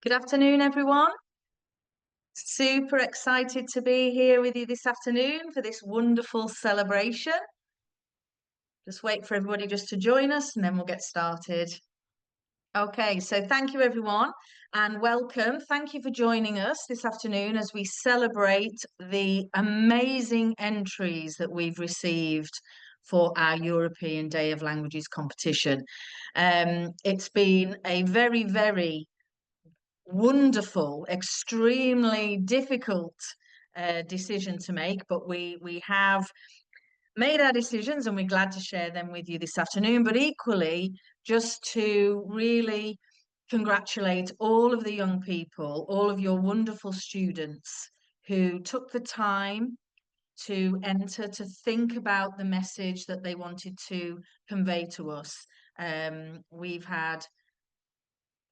Good afternoon, everyone. Super excited to be here with you this afternoon for this wonderful celebration. Just wait for everybody just to join us and then we'll get started. Okay, so thank you everyone and welcome. Thank you for joining us this afternoon as we celebrate the amazing entries that we've received for our European Day of Languages competition. It's been a very wonderful, extremely difficult decision to make, but we have made our decisions and we're glad to share them with you this afternoon. But equally, just to really congratulate all of the young people, all of your wonderful students who took the time to enter, to think about the message that they wanted to convey to us. We've had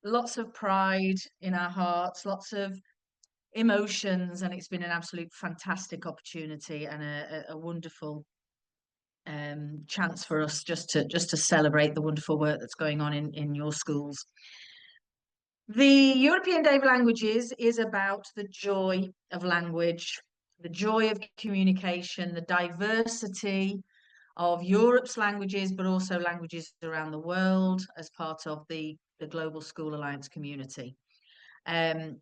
lots of pride in our hearts, lots of emotions, and it's been an absolute fantastic opportunity and a wonderful chance for us just to celebrate the wonderful work that's going on in your schools. The European Day of Languages is about the joy of language, the joy of communication, the diversity of Europe's languages, but also languages around the world as part of the Global School Alliance community. And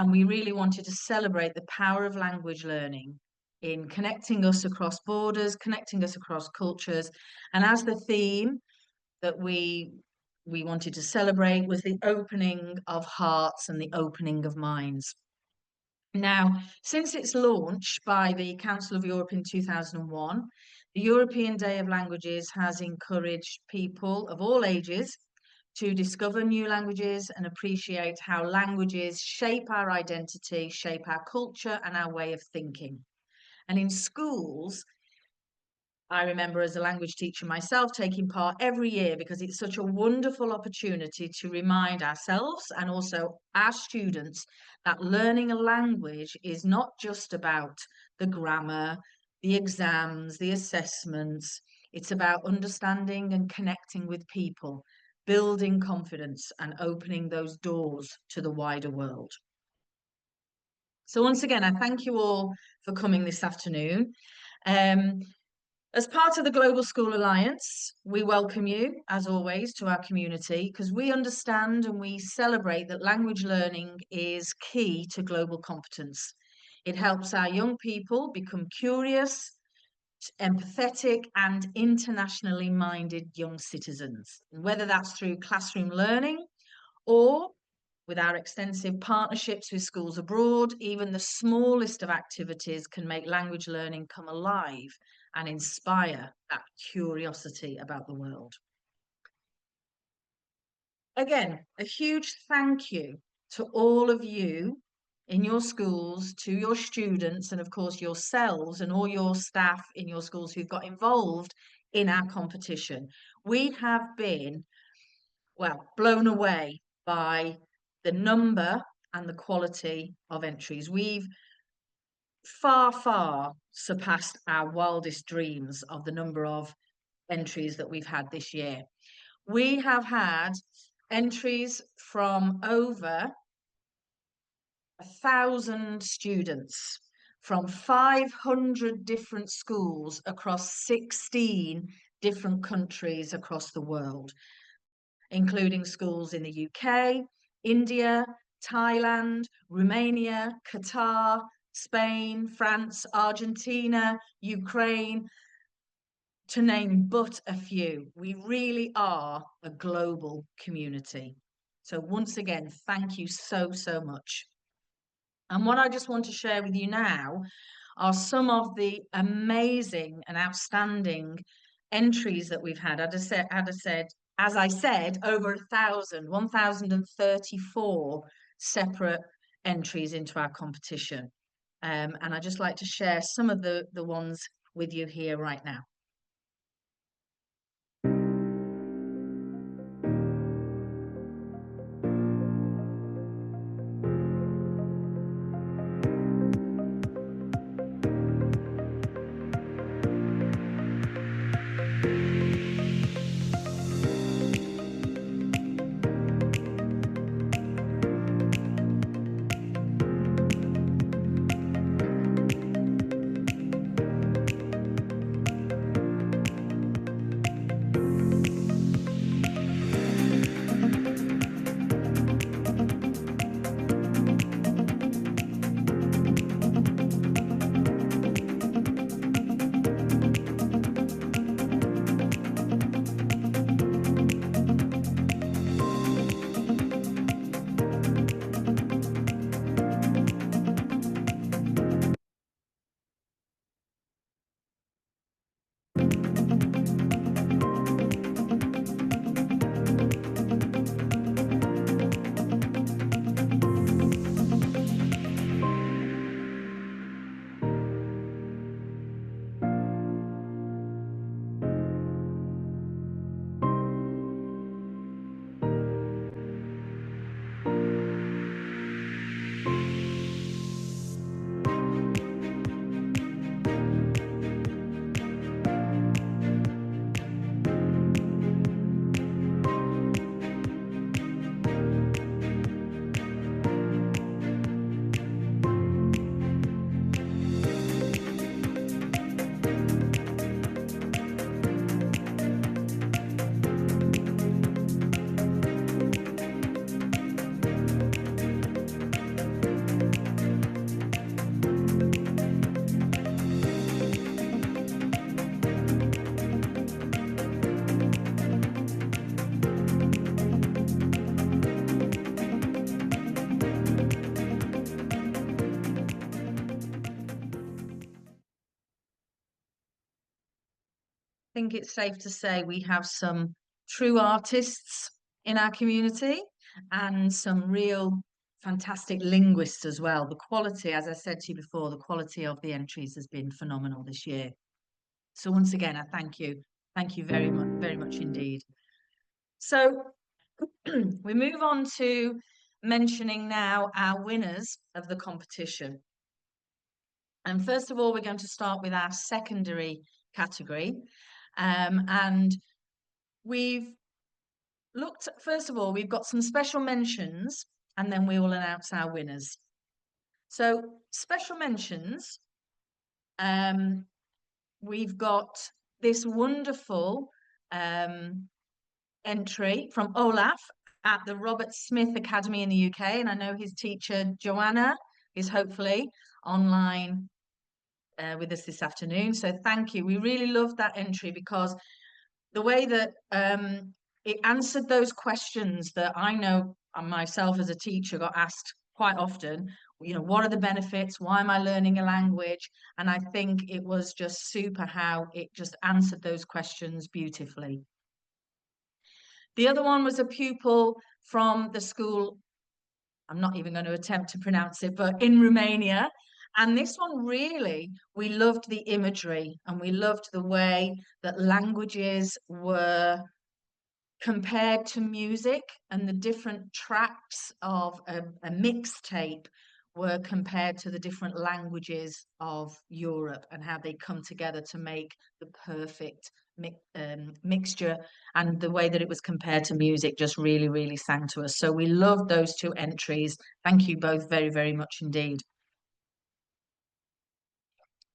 we really wanted to celebrate the power of language learning in connecting us across borders, connecting us across cultures. And as the theme that we wanted to celebrate was the opening of hearts and the opening of minds. Now, since its launch by the Council of Europe in 2001, the European Day of Languages has encouraged people of all ages to discover new languages and appreciate how languages shape our identity, shape our culture and our way of thinking. And in schools, I remember as a language teacher myself taking part every year because it's such a wonderful opportunity to remind ourselves and also our students that learning a language is not just about the grammar, the exams, the assessments. It's about understanding and connecting with people, building confidence and opening those doors to the wider world. So once again, I thank you all for coming this afternoon. As part of the Global School Alliance, we welcome you, as always, to our community because we understand and we celebrate that language learning is key to global competence. It helps our young people become curious, empathetic and internationally minded young citizens, whether that's through classroom learning or with our extensive partnerships with schools abroad. Even the smallest of activities can make language learning come alive and inspire that curiosity about the world. Again, a huge thank you to all of you in your schools, to your students, and of course yourselves and all your staff in your schools who've got involved in our competition. We have been, well, blown away by the number and the quality of entries. We've far surpassed our wildest dreams of the number of entries that we've had this year. We have had entries from over 1,000 students from 500 different schools across 16 different countries across the world, including schools in the UK, India, Thailand, Romania, Qatar, Spain, France, Argentina, Ukraine, to name but a few. We really are a global community. So once again, thank you so much. And what I just want to share with you now are some of the amazing and outstanding entries that we've had. As I said, over 1,034 separate entries into our competition. And I'd just like to share some of the ones with you here right now. think it's safe to say we have some true artists in our community and some real fantastic linguists as well. The quality, as I said to you before, the quality of the entries has been phenomenal this year. So once again, I thank you. Thank you very much indeed. So we move on to mentioning now our winners of the competition. And first of all, we're going to start with our secondary category. And we've looked, first of all, we've got some special mentions, and then we will announce our winners. So special mentions, we've got this wonderful entry from Olaf at the Robert Smith Academy in the UK, and I know his teacher Joanna is hopefully online with us this afternoon. So thank you. We really loved that entry because the way that it answered those questions that I know myself as a teacher got asked quite often. You know, what are the benefits? Why am I learning a language? And I think it was just super how it just answered those questions beautifully. The other one was a pupil from the school, I'm not even going to attempt to pronounce it, but in Romania. And this one really, we loved the imagery and we loved the way that languages were compared to music, and the different tracks of a mixtape were compared to the different languages of Europe and how they come together to make the perfect mixture, and the way that it was compared to music just really sang to us. So we loved those two entries. Thank you both very much indeed.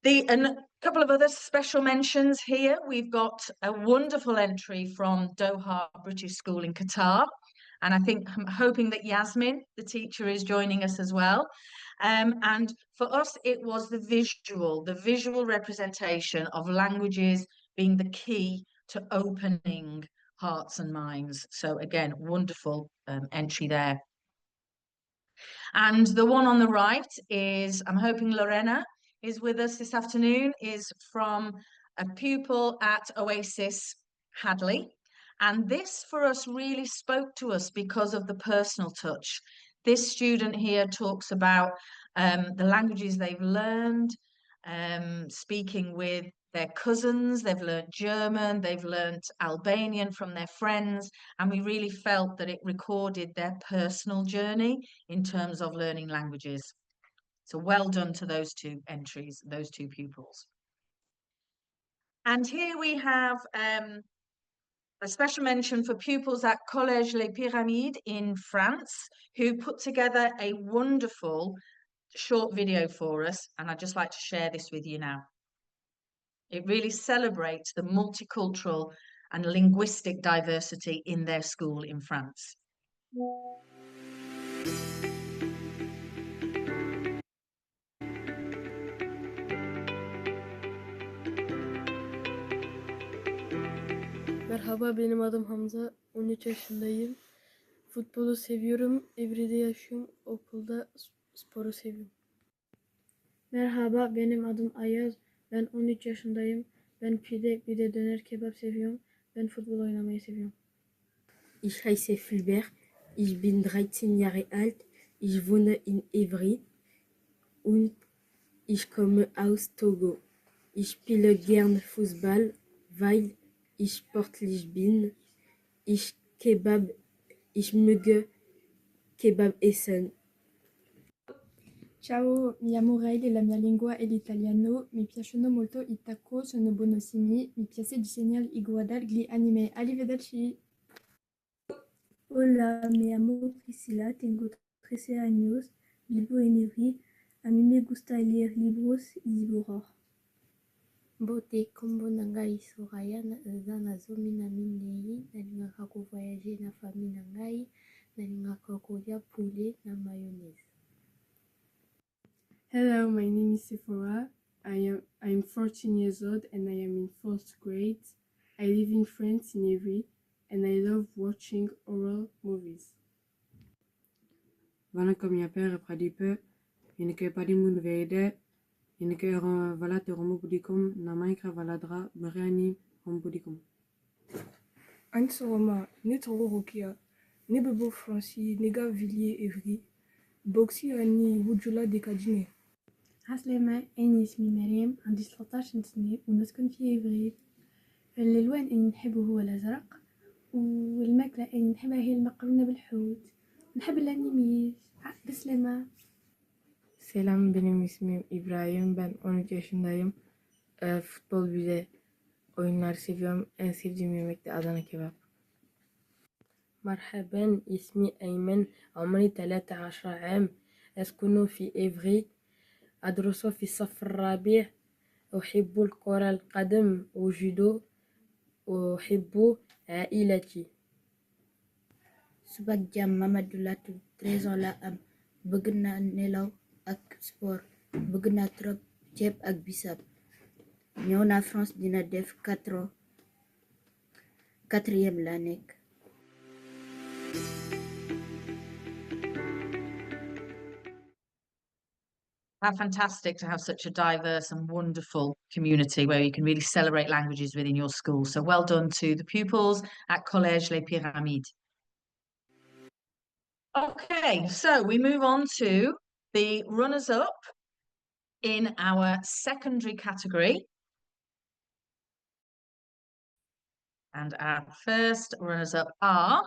And a couple of other special mentions here. We've got a wonderful entry from Doha British School in Qatar. And I think I'm hoping that Yasmin, the teacher, is joining us as well. And for us, it was the visual representation of languages being the key to opening hearts and minds. So again, wonderful entry there. And the one on the right is, I'm hoping Lorena is with us this afternoon, is from a pupil at Oasis Hadley. And this for us really spoke to us because of the personal touch. This student here talks about the languages they've learned, speaking with their cousins, they've learned German, they've learned Albanian from their friends, and we really felt that it recorded their personal journey in terms of learning languages. So well done to those two entries, those two pupils. And here we have a special mention for pupils at Collège Les Pyramides in France, who put together a wonderful short video for us, and I'd just like to share this with you now. It really celebrates the multicultural and linguistic diversity in their school in France. Merhaba, benim adım Hamza. 13 yaşındayım. Futbolu seviyorum. Evre'de yaşıyorum. Okulda sporu seviyorum. Merhaba, benim adım Ayaz. Ben 13 yaşındayım. Ben pide, bir de döner kebap seviyorum. Ben futbol oynamayı seviyorum. Ich heiße Fulbert. Ich bin 13 Jahre alt. Ich wohne in Evry und ich komme aus Togo. Ich spiele gern Fußball, weil ich sportlich bin. Ich möge Kebab essen. Ciao, mi chiamo Riley e la mia lingua è l'italiano. Mi piacciono molto i taco, sono buonissimi. Mi piace disegnare e guardare gli anime. Arrivederci! Hola, me llamo Priscila, tengo 13 años, vivo en Ivry. A mí me gusta leer libros y dibujar. Bote kombo na ngai Soraya eza nazomi na minei, nalingaka kovoyager na famille na ngai, nalingaka kolia poulet na mayonnaise. Hello, my name is Sephora. I'm 14 years old and I am in 4th grade. I live in France in Ivry and I love watching horror movies. வணக்கம், என் பேர் பிரதீப். எனக்கு 13 வயது. எனக்கு விளையாட்டு ரொம்ப பிடிக்கும். நான் Micra விளையாடுறேன், biryani Hombodikum. أنت روما نترو روكيا نببو فرنسي نيغا فيلي إفري بوكسي راني وجولا ديكاديني. عسلامة، أنا اسمي مريم، عندي 13 سنة ونسكن في إفري. الألوان اللي نحبه هو الأزرق، والماكلة اللي نحبها هي المقرونة بالحوت. نحب الأنيميز. بسلامة. Selam, benim ismim İbrahim. Ben 13 yaşındayım. Futbol bir de oyunlar seviyorum. En sevdiğim yemek de Adana kebap. مرحبا اسمي أيمن عمري 13 عام أسكن في إفري أدرس في الصف الرابع أحب كرة القدم وجودو أحب عائلتي Suba jam Mamadou Latou 13 ans la am bëgg naa nelaw ak sport bëgg naa trop ceeb ak bisab ñëw naa France dina def 4 ans 4e la nekk. How fantastic to have such a diverse and wonderful community where you can really celebrate languages within your school. So well done to the pupils at Collège Les Pyramides. Okay, so we move on to the runners-up in our secondary category. And our first runners-up are,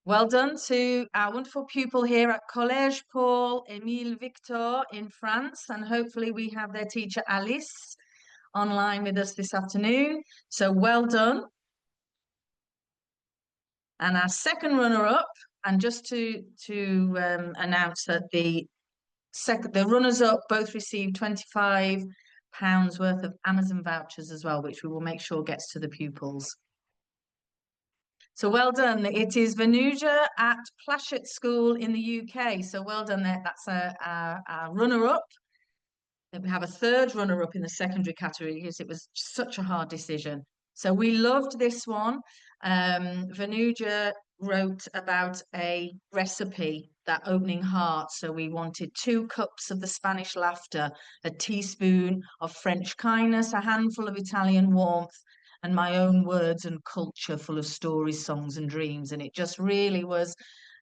well done to our wonderful pupil here at Collège Paul Émile Victor in France. And hopefully we have their teacher Alice online with us this afternoon. So well done. And our second runner-up, and just to announce that the runners-up both received £25 worth of Amazon vouchers as well, which we will make sure gets to the pupils. So well done. It is Venuja at Plashett School in the UK. So well done there. That's a runner-up. Then we have a third runner-up in the secondary category because it was such a hard decision. So we loved this one. Venuja wrote about a recipe, that opening heart. So we wanted 2 cups of the Spanish laughter, a teaspoon of French kindness, a handful of Italian warmth, and my own words and culture full of stories, songs and dreams. And it just really was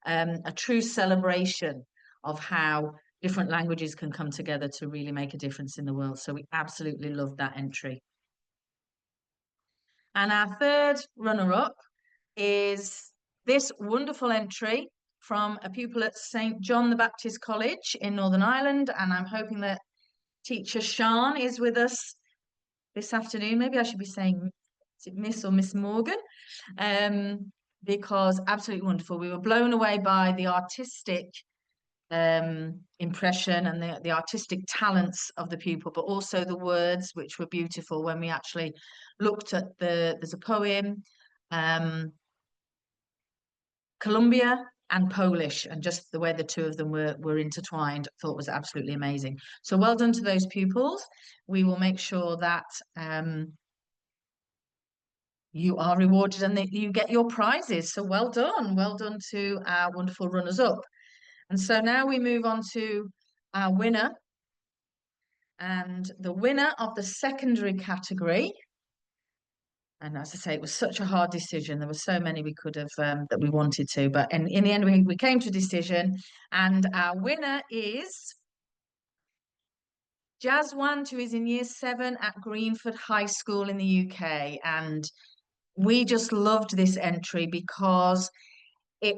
a true celebration of how different languages can come together to really make a difference in the world. So we absolutely loved that entry. And our third runner-up is this wonderful entry from a pupil at St. John the Baptist College in Northern Ireland. And I'm hoping that teacher Sean is with us this afternoon. Maybe I should be saying, is it Miss or Miss Morgan? Because absolutely wonderful. We were blown away by the artistic impression and the artistic talents of the pupil, but also the words, which were beautiful when we actually looked at there's a poem, Columbia and Polish, and just the way the two of them were intertwined, I thought was absolutely amazing. So well done to those pupils. We will make sure that you are rewarded and that you get your prizes. So well done to our wonderful runners-up. And so now we move on to our winner. And the winner of the secondary category, and as I say, it was such a hard decision. There were so many we could have, that we wanted to, but in the end, we came to a decision. And our winner is Jazwan, who is in year 7 at Greenford High School in the UK. And we just loved this entry because it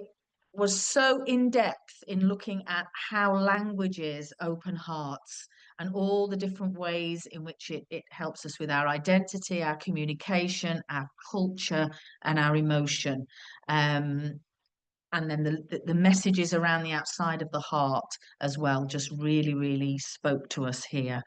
was so in-depth in looking at how languages open hearts and all the different ways in which it helps us with our identity, our communication, our culture, and our emotion. And then the messages around the outside of the heart as well just really, really spoke to us here.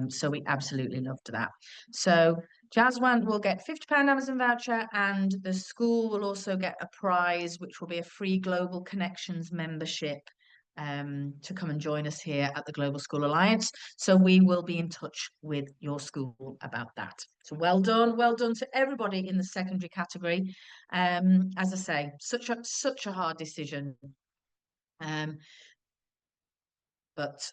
So we absolutely loved that. So Jazwan will get £50 Amazon voucher, and the school will also get a prize, which will be a free Global Connections membership to come and join us here at the Global School Alliance. So we will be in touch with your school about that. So well done to everybody in the secondary category. As I say, such a hard decision. But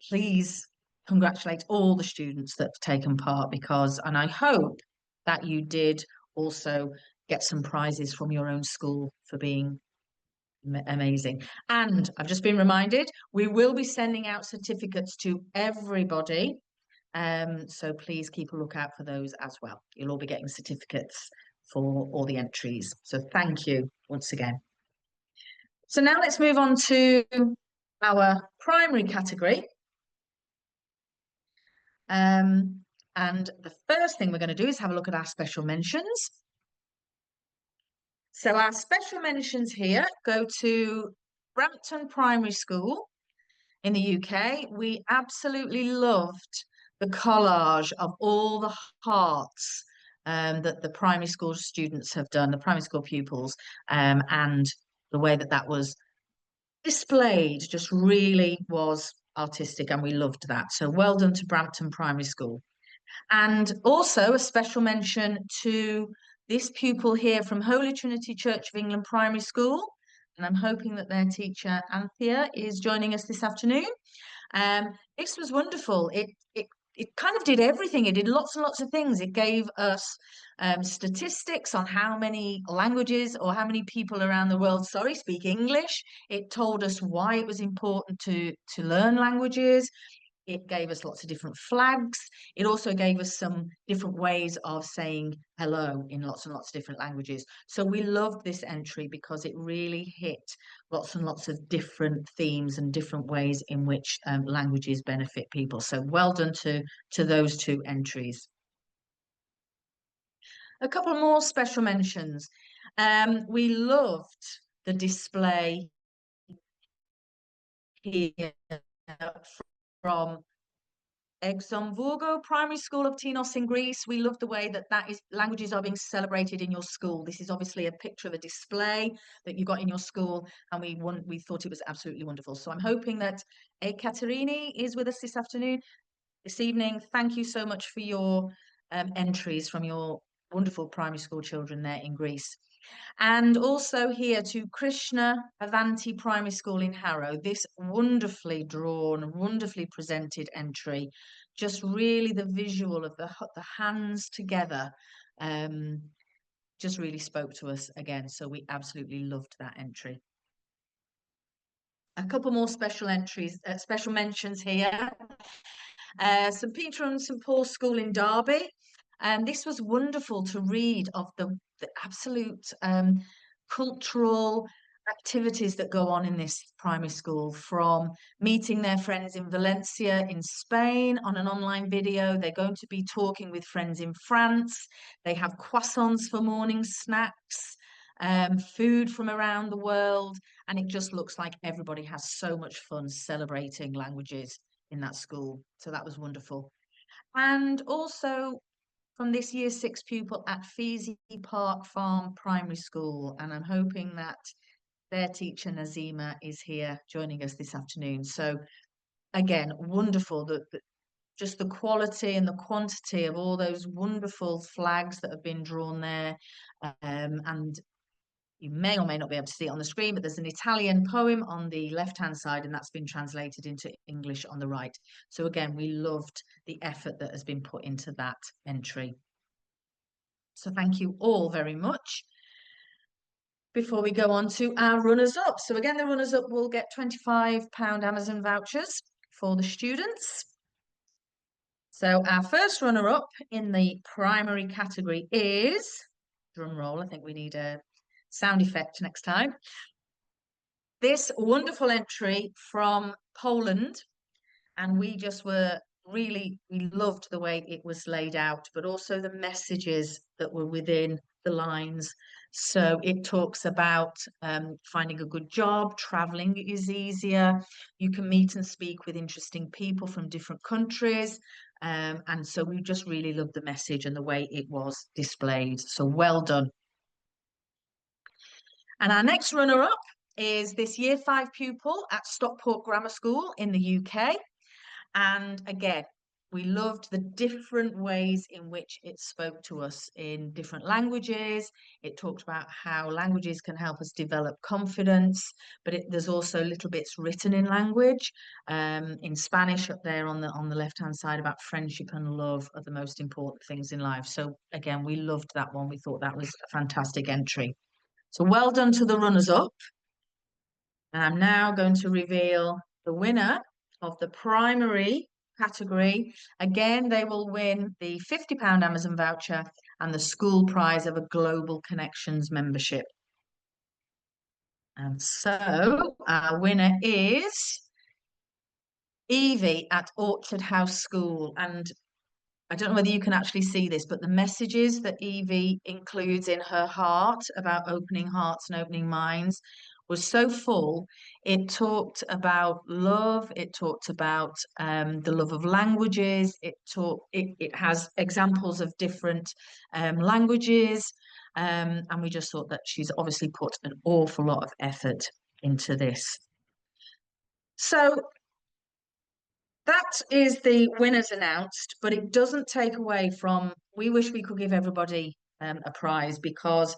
please congratulate all the students that have taken part, because, and I hope that you did also get some prizes from your own school for being amazing. And I've just been reminded, we will be sending out certificates to everybody. So please keep a lookout for those as well. You'll all be getting certificates for all the entries. So thank you once again. So now let's move on to our primary category. And the first thing we're going to do is have a look at our special mentions. So our special mentions here go to Brampton Primary School in the UK. We absolutely loved the collage of all the hearts that the primary school students have done, the primary school pupils, and the way that that was displayed just really was artistic, and we loved that. So well done to Brampton Primary School. And also a special mention to this pupil here from Holy Trinity Church of England Primary School. And I'm hoping that their teacher, Anthea, is joining us this afternoon. This was wonderful. It kind of did everything. It did lots and lots of things. It gave us statistics on how many languages or how many people around the world, speak English. It told us why it was important to learn languages. It gave us lots of different flags. It also gave us some different ways of saying hello in lots and lots of different languages. So we loved this entry because it really hit lots and lots of different themes and different ways in which languages benefit people. So well done to those two entries. A couple more special mentions. We loved the display here from Exonvourgo Primary School of Tinos in Greece. We love the way that languages are being celebrated in your school. This is obviously a picture of a display that you got in your school, and we thought it was absolutely wonderful. So I'm hoping that Ekaterini is with us this evening. Thank you so much for your entries from your wonderful primary school children there in Greece. And also here to Krishna Avanti Primary School in Harrow, this wonderfully drawn, wonderfully presented entry, just really the visual of the hands together, just really spoke to us again. So we absolutely loved that entry. A couple more special mentions here. St. Peter and St. Paul's School in Derby. This was wonderful to read of the absolute cultural activities that go on in this primary school, from meeting their friends in Valencia in Spain on an online video. They're going to be talking with friends in France. They have croissants for morning snacks, food from around the world, and it just looks like everybody has so much fun celebrating languages in that school. So that was wonderful. And also from this year 6 pupil at Feasy Park Farm Primary School, and I'm hoping that their teacher Nazima is here joining us this afternoon. So again, wonderful that just the quality and the quantity of all those wonderful flags that have been drawn there. And you may or may not be able to see it on the screen, but there's an Italian poem on the left-hand side, and that's been translated into English on the right. So again, we loved the effort that has been put into that entry. So thank you all very much. Before we go on to our runners-up. So again, the runners-up will get £25 Amazon vouchers for the students. So our first runner-up in the primary category is, drum roll, I think we need a sound effect next time. This wonderful entry from Poland, and we loved the way it was laid out, but also the messages that were within the lines. So it talks about finding a good job, traveling is easier, you can meet and speak with interesting people from different countries. And so we just really loved the message and the way it was displayed. So well done. And our next runner-up is this year 5 pupil at Stockport Grammar School in the UK. And again, We loved the different ways in which it spoke to us in different languages. It talked about how languages can help us develop confidence, but there's also little bits written in language, in Spanish up there on the left-hand side, about friendship and love are the most important things in life. So again, we loved that one. We thought that was a fantastic entry. So well done to the runners-up. And I'm now going to reveal the winner of the primary category. Again, they will win the £50 Amazon voucher and the school prize of a Global Connections membership. And so our winner is Evie at Orchard House School. And I don't know whether you can actually see this, but the messages that Evie includes in her heart about opening hearts and opening minds was so full. It talked about love. It talked about the love of languages. It has examples of different languages. And we just thought that she's obviously put an awful lot of effort into this. So that is the winners announced, but it doesn't take away from, we wish we could give everybody a prize, because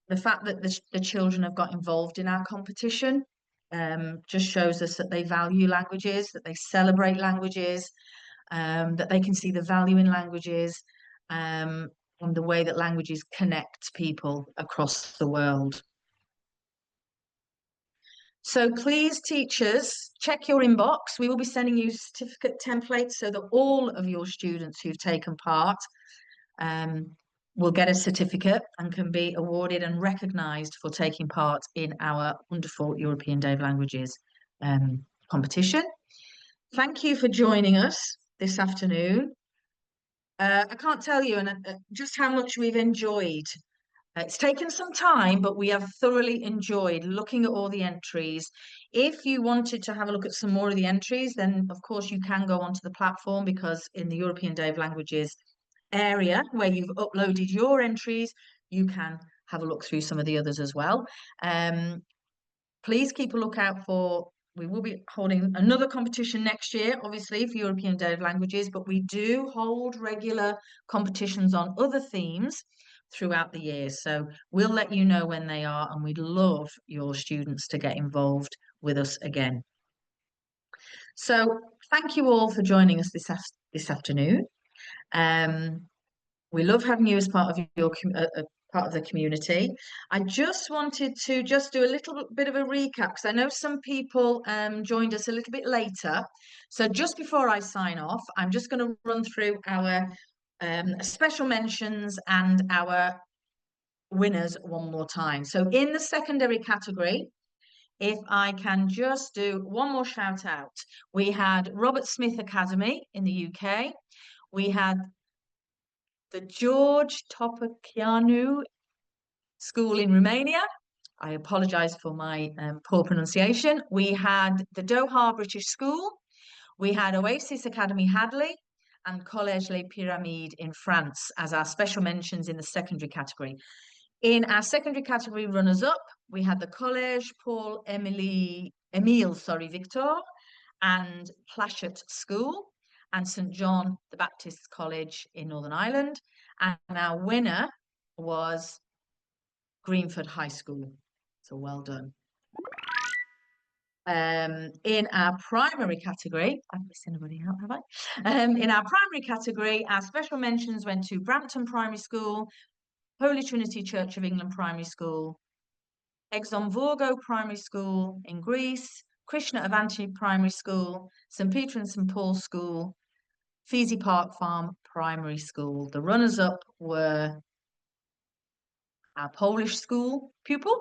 the fact that the children have got involved in our competition just shows us that they value languages, that they celebrate languages, that they can see the value in languages, and the way that languages connect people across the world. So please, teachers, check your inbox. We will be sending you certificate templates so that all of your students who've taken part will get a certificate and can be awarded and recognised for taking part in our wonderful European Day of Languages competition. Thank you for joining us this afternoon. I can't tell you just how much we've enjoyed. It's taken some time, but we have thoroughly enjoyed looking at all the entries. If you wanted to have a look at some more of the entries, then of course you can go onto the platform, because in the European Day of Languages area where you've uploaded your entries, you can have a look through some of the others as well. Please keep a lookout for, we will be holding another competition next year, obviously, for European Day of Languages, but we do hold regular competitions on other themes throughout the year. So we'll let you know when they are, and we'd love your students to get involved with us again. So thank you all for joining us this afternoon. We love having you as part of your part of the community. I just wanted to do a little bit of a recap, because I know some people joined us a little bit later. So just before I sign off, I'm just going to run through our special mentions and our winners one more time. So in the secondary category, if I can just do one more shout out, we had Robert Smith Academy in the UK. We had the George Topoceanu School in Romania. I apologise for my poor pronunciation. We had the Doha British School. We had Oasis Academy Hadley and Collège Les Pyramides in France as our special mentions in the secondary category. In our secondary category runners-up, we had the Collège Paul Émile Victor and Plashet School and St John the Baptist College in Northern Ireland. And our winner was Greenford High School. So well done. In our primary category, I've missed anybody out, have I? In our primary category, our special mentions went to Brampton Primary School, Holy Trinity Church of England Primary School, Exonvorgo Primary School in Greece, Krishna Avanti Primary School, St Peter and St Paul's School, Feasy Park Farm Primary School. The runners-up were our Polish school pupil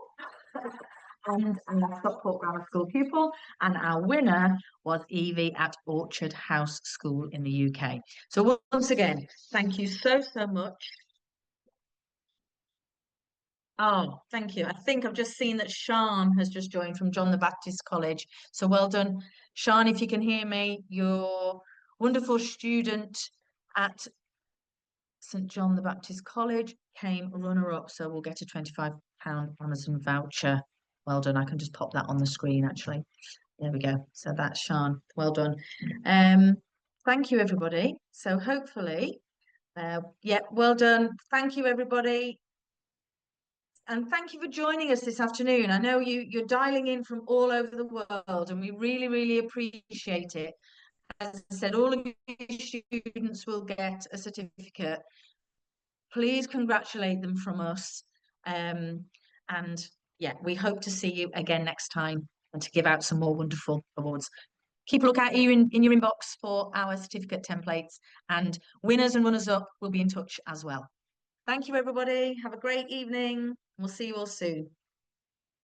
and our Stockport Grammar School pupil, and our winner was Evie at Orchard House School in the UK. So once again, thank you so much. Oh, thank you. I think I've just seen that Sean has just joined from John the Baptist College. So well done, Sean. If you can hear me, you're a wonderful student at St John the Baptist College, came runner-up, so we'll get a £25 Amazon voucher. Well done. I can just pop that on the screen, actually. There we go. So that's Sean. Well done. Thank you, everybody. So hopefully, yeah, well done. Thank you, everybody. And thank you for joining us this afternoon. I know you're dialing in from all over the world, and we really, really appreciate it. As I said, all of your students will get a certificate. Please congratulate them from us. And yeah, we hope to see you again next time and to give out some more wonderful awards. Keep a look out in your inbox for our certificate templates, and winners and runners up will be in touch as well. Thank you, everybody. Have a great evening. We'll see you all soon.